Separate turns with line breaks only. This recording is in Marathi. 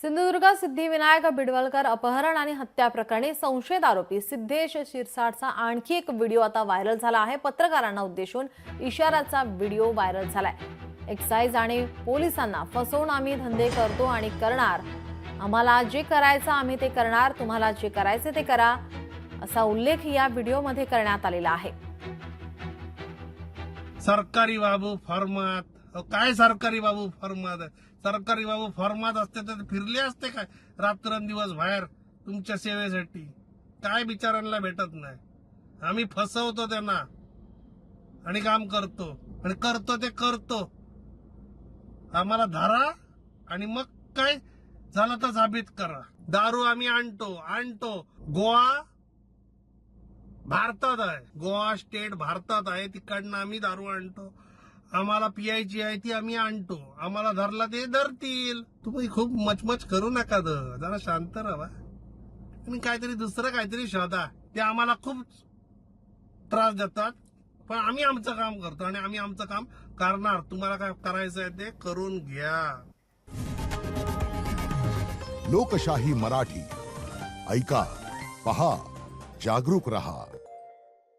सिंधुदुर्ग सिद्धिविनायक बिडवलकर अपहरण आणि हत्या प्रकरणी संशयित आरोपी सिद्धेश शिरसाटचा आणखी एक व्हिडिओ आता व्हायरल झाला आहे। पत्रकारांना उद्देशून इशाराचा व्हिडिओ व्हायरल झालाय। एक्साइज आणि पोलिसांना फसवून आम्ही धंदे करतो आणि करणार, आम्हाला जे करायचं आम्ही ते करणार, तुम्हाला जे करायचे ते करा, असा उल्लेख या व्हिडिओमध्ये करण्यात आलेला आहे।
सरकारी बाबू फॉर्मात, काय सरकारी बाबू फॉर्मात? सरकारी बाबू फॉर्मात असते तर फिरले असते काय रात्रंदिवस बाहेर तुमच्या सेवेसाठी? काय बिचारांना भेटत नाही। आम्ही फसवतो त्यांना आणि काम करतो आणि करतो ते करतो। आम्हाला धरा आणि मग काय झालं तर साबित करा। दारू आम्ही आणतो गोवा भारतात आहे, गोवा स्टेट भारतात आहे, तिकडनं आम्ही दारू आणतो। आम्हाला पियायची आहे ती आम्ही आणतो, आम्हाला धरला ते धरतील। तुम्ही खूप मचमच करू नका, जरा शांत राहा आणि काहीतरी दुसरं काहीतरी शोधा। ते आम्हाला खूप त्रास देतात, पण आम्ही आमचं काम करतो आणि आम्ही आमचं काम करणार। तुम्हाला काय करायचं आहे ते करून घ्या।
लोकशाही मराठी ऐका, पहा, जागरूक रहा।